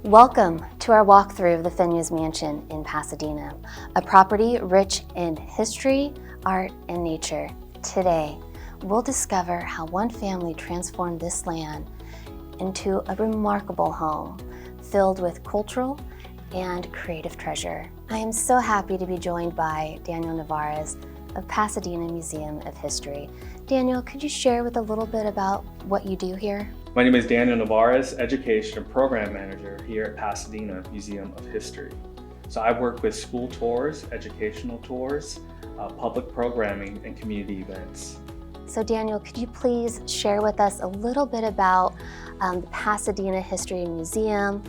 Welcome to our walkthrough of the Fenyes Mansion in Pasadena, a property rich in history, art, and nature. Today, we'll discover how one family transformed this land into a remarkable home filled with cultural and creative treasure. I am so happy to be joined by Daniel Nevarez of Pasadena Museum of History. Daniel, could you share with a little bit about what you do here? My name is Daniel Nevarez, Education and Program Manager here at Pasadena Museum of History. So I work with school tours, educational tours, public programming, and community events. So Daniel, could you please share with us a little bit about the Pasadena History Museum?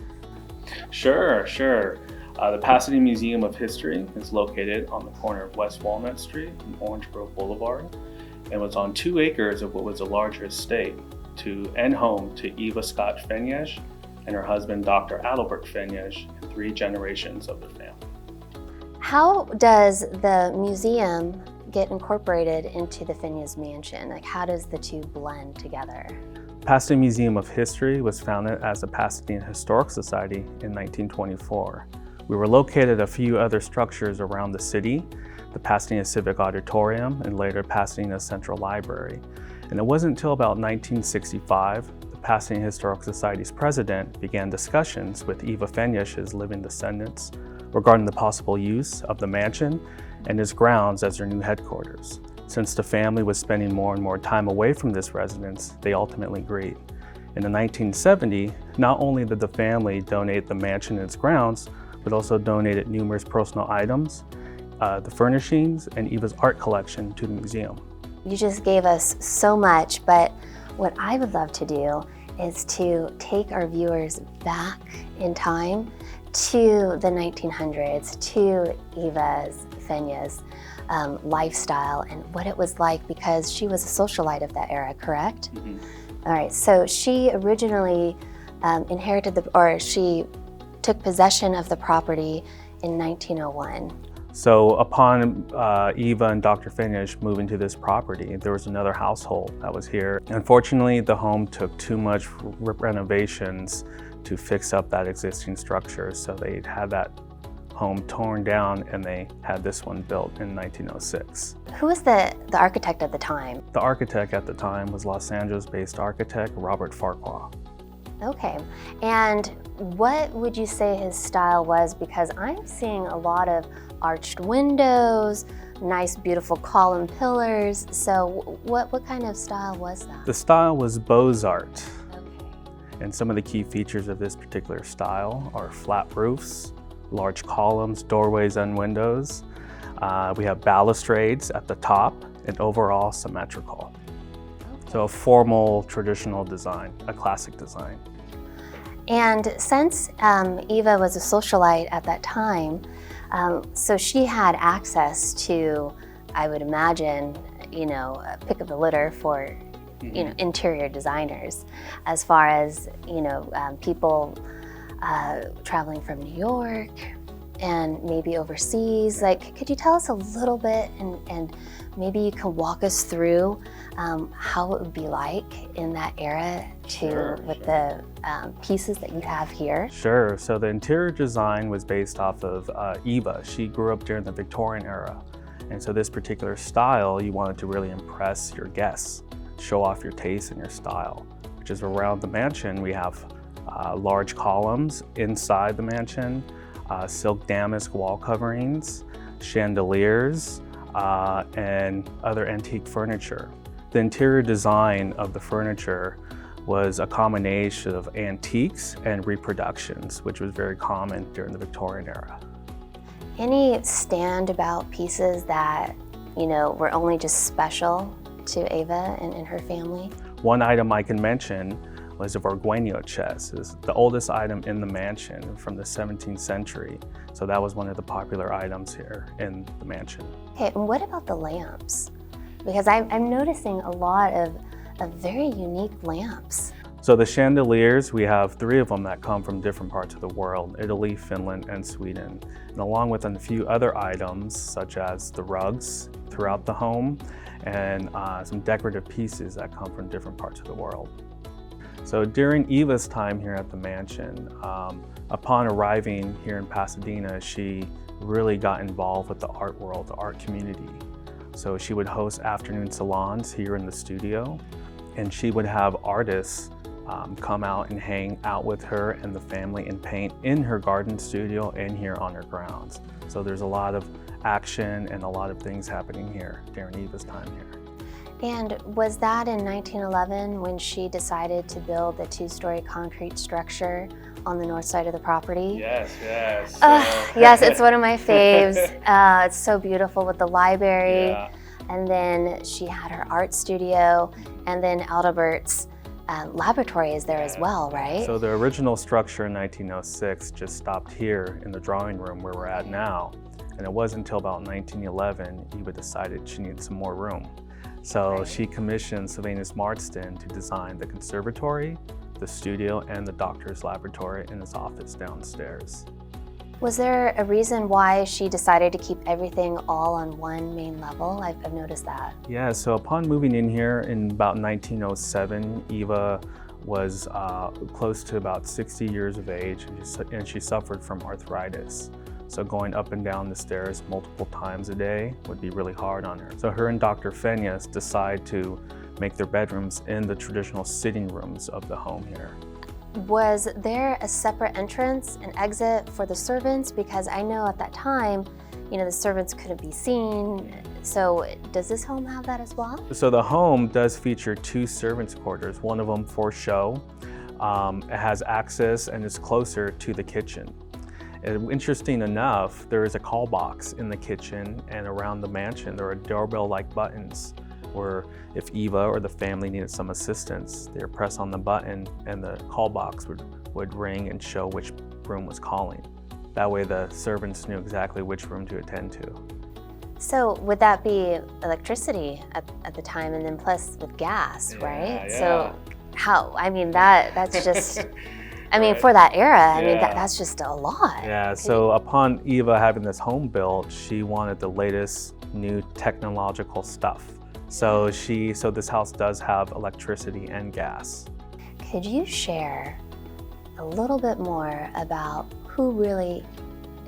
Sure. The Pasadena Museum of History is located on the corner of West Walnut Street and Orange Grove Boulevard, and was on 2 acres of what was a larger estate and home to Eva Fenyes and her husband, Dr. Albert Fenyes, and 3 generations of the family. How does the museum get incorporated into the Fenyes Mansion? Like, how does the two blend together? Pasadena Museum of History was founded as the Pasadena Historic Society in 1924. We were located a few other structures around the city, the Pasadena Civic Auditorium and later Pasadena Central Library. And it wasn't until about 1965, the Pasadena Historic Society's president began discussions with Eva Fenyes' living descendants regarding the possible use of the mansion and its grounds as their new headquarters. Since the family was spending more and more time away from this residence, they ultimately agreed. In 1970, not only did the family donate the mansion and its grounds, but also donated numerous personal items, the furnishings, and Eva's art collection to the museum. You just gave us so much, but what I would love to do is to take our viewers back in time to the 1900s, to Eva Fenyes' lifestyle and what it was like, because she was a socialite of that era, correct? Mm-hmm. All right, so she originally she took possession of the property in 1901. So upon Eva and Dr. Fenyes moving to this property, there was another household that was here. Unfortunately, the home took too much renovations to fix up that existing structure, so they had that home torn down and they had this one built in 1906. Who was the architect at the time? The architect at the time was Los Angeles-based architect Robert Farquhar. Okay, and what would you say his style was? Because I'm seeing a lot of arched windows, nice beautiful column pillars. So what kind of style was that? The style was Beaux-Art. Okay. And some of the key features of this particular style are flat roofs, large columns, doorways, and windows. We have balustrades at the top and overall symmetrical. So a formal, traditional design, a classic design. And since Eva was a socialite at that time, so she had access to, I would imagine, a pick of the litter for, interior designers, as far as, people traveling from New York and maybe overseas. Like, could you tell us a little bit and maybe you can walk us through how it would be like in that era with the pieces that you have here? Sure, so the interior design was based off of Eva. She grew up during the Victorian era. And so this particular style, you wanted to really impress your guests, show off your taste and your style, which is around the mansion. We have large columns inside the mansion, silk damask wall coverings, chandeliers, and other antique furniture. The interior design of the furniture was a combination of antiques and reproductions, which was very common during the Victorian era. Any standout pieces that, were only just special to Eva and her family? One item I can mention was a Vergueño chest. It's the oldest item in the mansion from the 17th century. So that was one of the popular items here in the mansion. Okay, and what about the lamps? Because I'm noticing a lot of very unique lamps. So the chandeliers, we have 3 of them that come from different parts of the world, Italy, Finland, and Sweden. And along with a few other items, such as the rugs throughout the home, and some decorative pieces that come from different parts of the world. So during Eva's time here at the mansion, Upon arriving here in Pasadena, she really got involved with the art world, the art community. So she would host afternoon salons here in the studio, and she would have artists come out and hang out with her and the family and paint in her garden studio and here on her grounds. So there's a lot of action and a lot of things happening here during Eva's time here. And was that in 1911 when she decided to build the two-story concrete structure on the north side of the property? Yes, yes. Yes, it's one of my faves. It's so beautiful with the library. Yeah. And then she had her art studio, and then Albert's laboratory is there as well, right? So the original structure in 1906 just stopped here in the drawing room where we're at now. And it wasn't until about 1911 Eva decided she needed some more room. So she commissioned Fenyes Mansion to design the conservatory, the studio, and the doctor's laboratory in his office downstairs. Was there a reason why she decided to keep everything all on one main level? I've noticed that. Yeah, so upon moving in here in about 1907, Eva was close to about 60 years of age, and she suffered from arthritis. So going up and down the stairs multiple times a day would be really hard on her. So her and Dr. Fenyes decide to make their bedrooms in the traditional sitting rooms of the home here. Was there a separate entrance and exit for the servants? Because I know at that time, the servants couldn't be seen. So does this home have that as well? So the home does feature two servants' quarters, one of them for show. It has access and is closer to the kitchen. And interesting enough, there is a call box in the kitchen, and around the mansion there are doorbell-like buttons where if Eva or the family needed some assistance, they would press on the button and the call box would ring and show which room was calling. That way the servants knew exactly which room to attend to. So would that be electricity at the time, and then plus with gas, right? Yeah. So how, that's just, for that era, that's just a lot. Yeah, so upon Eva having this home built, she wanted the latest new technological stuff. So this house does have electricity and gas. Could you share a little bit more about who really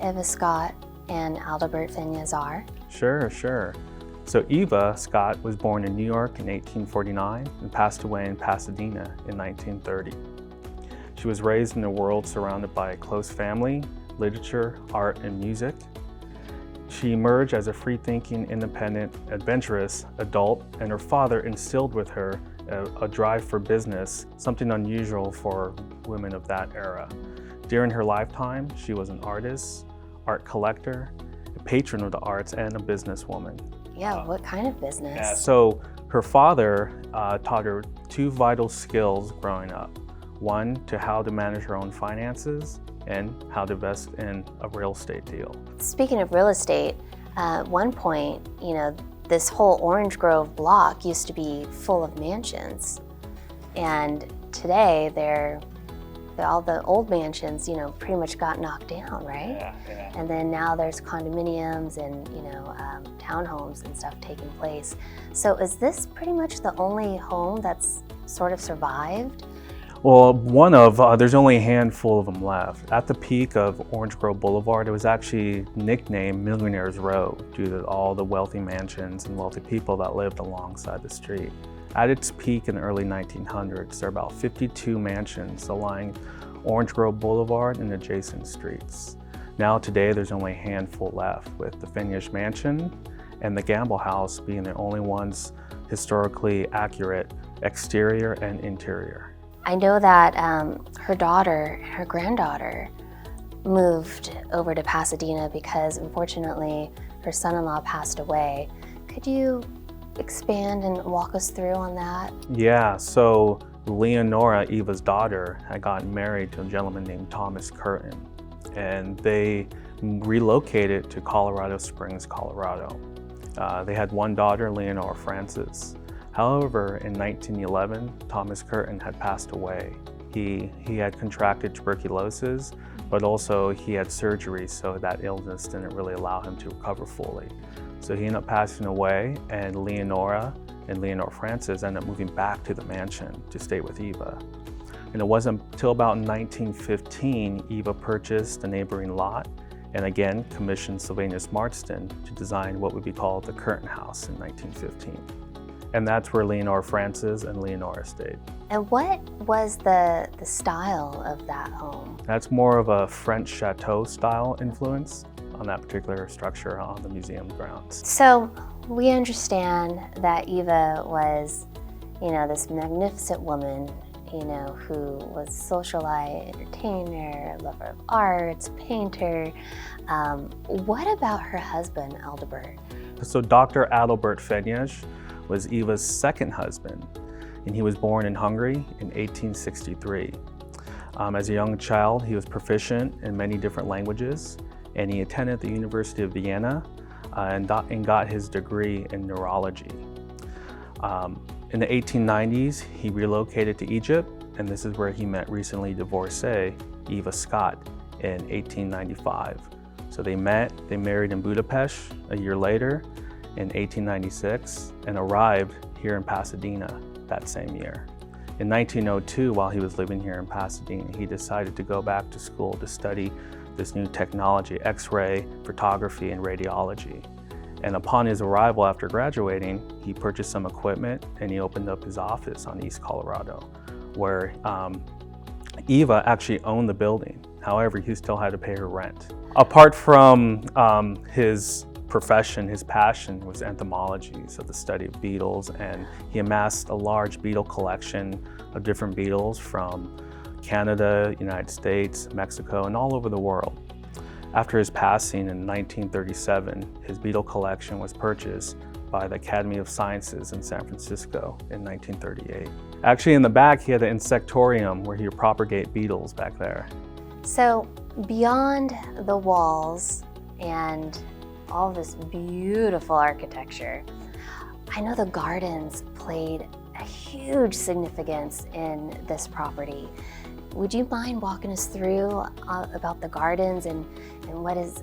Eva Scott and Adalbert Fenyes are? Sure. So Eva Scott was born in New York in 1849 and passed away in Pasadena in 1930. She was raised in a world surrounded by a close family, literature, art, and music. She emerged as a free-thinking, independent, adventurous adult, and her father instilled with her a drive for business, something unusual for women of that era. During her lifetime, she was an artist, art collector, a patron of the arts, and a businesswoman. Yeah, what kind of business? Yeah, so her father taught her two vital skills growing up. One, to how to manage her own finances, and how to invest in a real estate deal. Speaking of real estate, at one point, this whole Orange Grove block used to be full of mansions. And today, all the old mansions, pretty much got knocked down, right? Yeah. And then now there's condominiums and, townhomes and stuff taking place. So is this pretty much the only home that's sort of survived? Well, there's only a handful of them left. At the peak of Orange Grove Boulevard, it was actually nicknamed Millionaire's Row due to all the wealthy mansions and wealthy people that lived alongside the street. At its peak in the early 1900s, there are about 52 mansions along Orange Grove Boulevard and adjacent streets. Now today, there's only a handful left, with the Fenyes Mansion and the Gamble House being the only ones historically accurate exterior and interior. I know that her granddaughter, moved over to Pasadena because unfortunately her son-in-law passed away. Could you expand and walk us through on that? Yeah, so Leonora, Eva's daughter, had gotten married to a gentleman named Thomas Curtin, and they relocated to Colorado Springs, Colorado. They had one daughter, Leonora Frances. However, in 1911, Thomas Curtin had passed away. He had contracted tuberculosis, but also he had surgery, so that illness didn't really allow him to recover fully. So he ended up passing away, and Leonora Frances ended up moving back to the mansion to stay with Eva. And it wasn't until about 1915 Eva purchased a neighboring lot and again commissioned Fenyes Mansion to design what would be called the Curtain House in 1915. And that's where Leonore Francis and Leonora stayed. And what was the style of that home? That's more of a French chateau style influence on that particular structure on the museum grounds. So we understand that Eva was, this magnificent woman, who was socialite, entertainer, lover of arts, painter. What about her husband, Adalbert? So Dr. Adalbert Fenyes was Eva's second husband, and he was born in Hungary in 1863. As a young child, he was proficient in many different languages, and he attended the University of Vienna and got his degree in neurology. In the 1890s, he relocated to Egypt, and this is where he met recently divorcee Eva Scott in 1895. So they met, they married in Budapest a year later in 1896, and arrived here in Pasadena that same year. In 1902, while he was living here in Pasadena, he decided to go back to school to study this new technology, X-ray, photography, and radiology. And upon his arrival after graduating, he purchased some equipment and he opened up his office on East Colorado, where Eva actually owned the building. However, he still had to pay her rent. Apart from his profession, his passion was entomology, so the study of beetles, and he amassed a large beetle collection of different beetles from Canada, United States, Mexico, and all over the world. After his passing in 1937, his beetle collection was purchased by the Academy of Sciences in San Francisco in 1938. Actually, in the back, he had an insectorium where he would propagate beetles back there. So beyond the walls and all this beautiful architecture, I know the gardens played a huge significance in this property. Would you mind walking us through about the gardens and what is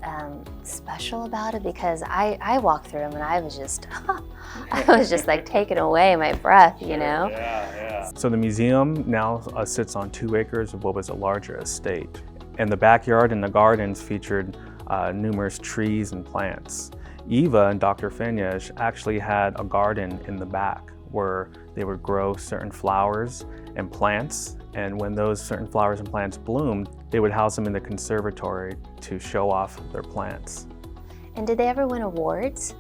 special about it? Because I walked through them and I was just, like taken away, my breath, Yeah. So the museum now sits on 2 acres of what was a larger estate. And the backyard and the gardens featured numerous trees and plants. Eva and Dr. Fenyes actually had a garden in the back where they would grow certain flowers and plants, and when those certain flowers and plants bloomed, they would house them in the conservatory to show off their plants. And did they ever win awards?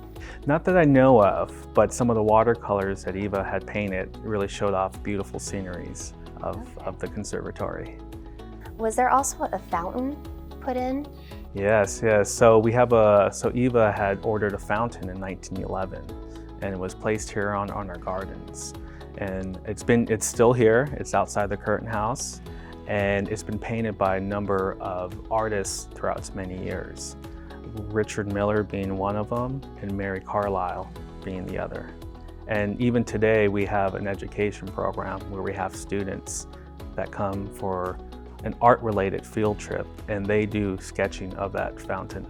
Not that I know of, but some of the watercolors that Eva had painted really showed off beautiful sceneries of the conservatory. Was there also a fountain put in? Yes. So Eva had ordered a fountain in 1911, and it was placed here on our gardens. And it's still here. It's outside the Curtain House, and it's been painted by a number of artists throughout its many years. Richard Miller being one of them, and Mary Carlisle being the other. And even today, we have an education program where we have students that come for an art-related field trip, and they do sketching of that fountain.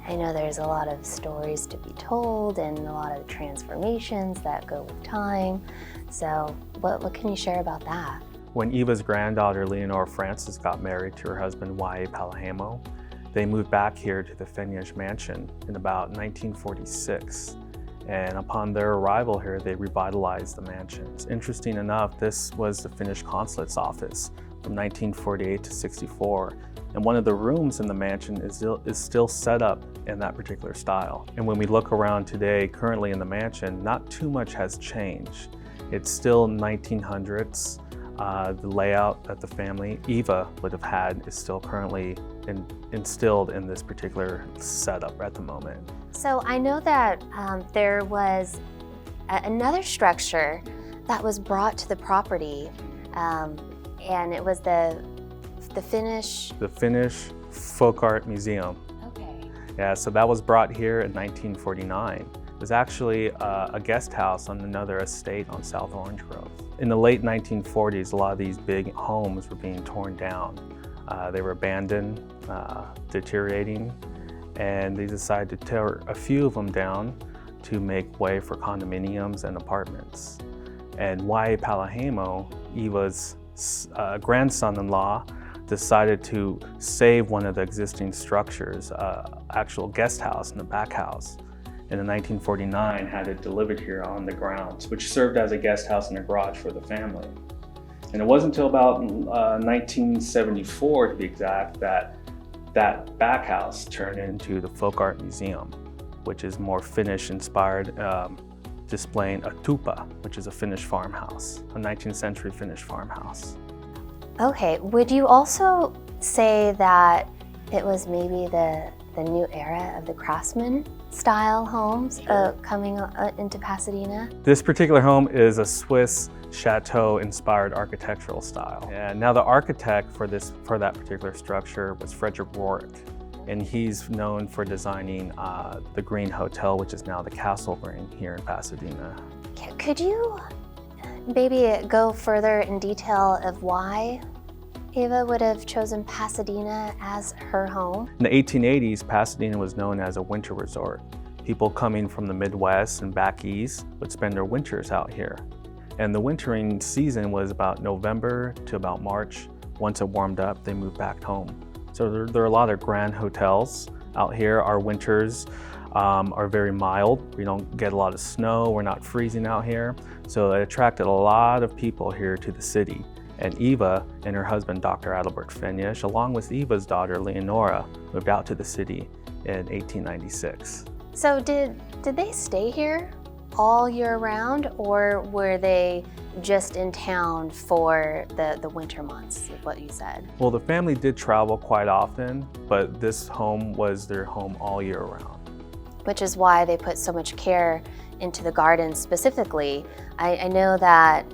I know there's a lot of stories to be told and a lot of transformations that go with time. So what can you share about that? When Eva's granddaughter, Leonore Francis, got married to her husband, Palahamo, they moved back here to the Fenyes Mansion in about 1946. And upon their arrival here, they revitalized the mansions. Interesting enough, this was the Finnish consulate's office from 1948 to 64. And one of the rooms in the mansion is still set up in that particular style. And when we look around today, currently in the mansion, not too much has changed. It's still 1900s. The layout that the family, Eva, would have had is still currently instilled in this particular setup at the moment. So I know that there was another structure that was brought to the property, and it was the Finnish Folk Art Museum. Okay. Yeah, so that was brought here in 1949. It was actually a guest house on another estate on South Orange Grove. In the late 1940s, a lot of these big homes were being torn down. They were abandoned, deteriorating, and they decided to tear a few of them down to make way for condominiums and apartments. And Palahamo, Eva's grandson-in-law decided to save one of the existing structures, actual guest house in the back house. And in 1949 had it delivered here on the grounds, which served as a guest house and a garage for the family. And it wasn't until about 1974, to be exact, that back house turned into the Folk Art Museum, which is more Finnish-inspired, displaying a tupa, which is a Finnish farmhouse, a 19th century Finnish farmhouse. Okay, would you also say that it was maybe the new era of the craftsman style homes coming into Pasadena? This particular home is a Swiss chateau-inspired architectural style. And now the architect for that particular structure was Frederick Rourke, and he's known for designing the Green Hotel, which is now the Castle Green here in Pasadena. Could you maybe go further in detail of why Eva would have chosen Pasadena as her home? In the 1880s, Pasadena was known as a winter resort. People coming from the Midwest and back east would spend their winters out here. And the wintering season was about November to about March. Once it warmed up, they moved back home. So there are a lot of grand hotels out here. Our winters are very mild. We don't get a lot of snow. We're not freezing out here. So it attracted a lot of people here to the city. And Eva and her husband, Dr. Adalbert Fenyes, along with Eva's daughter, Leonora, moved out to the city in 1896. So did they stay here all year round, or were they just in town for the winter months, is what you said? Well, the family did travel quite often, but this home was their home all year round. Which is why they put so much care into the garden specifically. I know that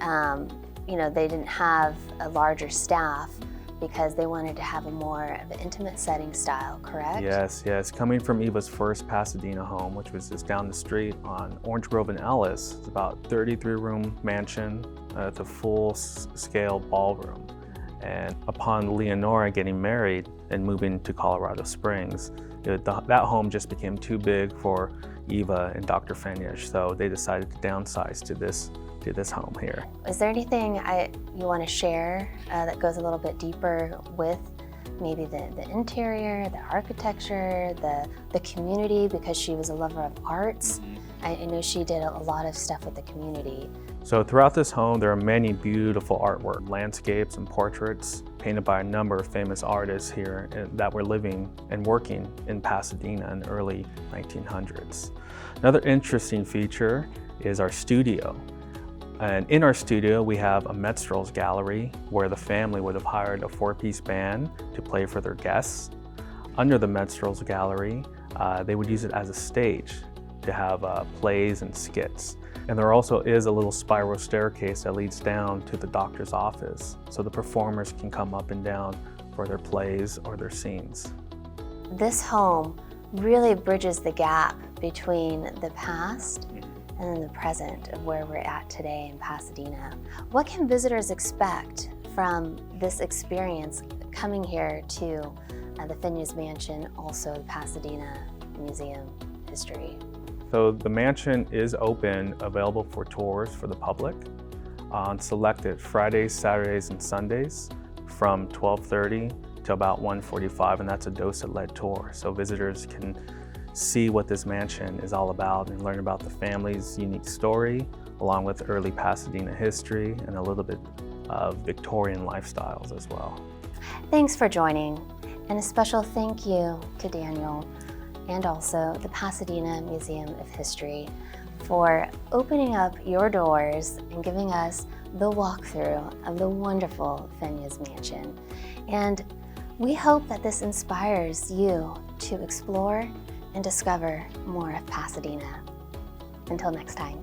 they didn't have a larger staff because they wanted to have a more of an intimate setting style, correct? Yes. Coming from Eva's first Pasadena home, which was just down the street on Orange Grove and Ellis, it's about 33-room mansion with a full-scale ballroom. And upon Leonora getting married and moving to Colorado Springs, that home just became too big for Eva and Dr. Fenyes, so they decided to downsize to this home here. Is there anything you want to share that goes a little bit deeper with maybe the interior, the architecture, the community, because she was a lover of arts? I know she did a lot of stuff with the community. So throughout this home, there are many beautiful artwork, landscapes and portraits painted by a number of famous artists here that were living and working in Pasadena in the early 1900s. Another interesting feature is our studio. And in our studio, we have a minstrels gallery where the family would have hired a 4-piece band to play for their guests. Under the minstrels gallery, they would use it as a stage to have plays and skits. And there also is a little spiral staircase that leads down to the doctor's office, so the performers can come up and down for their plays or their scenes. This home really bridges the gap between the past and then the present of where we're at today in Pasadena. What can visitors expect from this experience coming here to the Fenyes Mansion, also the Pasadena Museum History? So the mansion is open, available for tours for the public on selected Fridays, Saturdays, and Sundays from 12:30 to about 1:45, and that's a docent-led tour. So visitors can see what this mansion is all about and learn about the family's unique story, along with early Pasadena history and a little bit of Victorian lifestyles as well. Thanks for joining, and a special thank you to Daniel and also the Pasadena Museum of History for opening up your doors and giving us the walkthrough of the wonderful Fenyes Mansion. And we hope that this inspires you to explore and discover more of Pasadena. Until next time.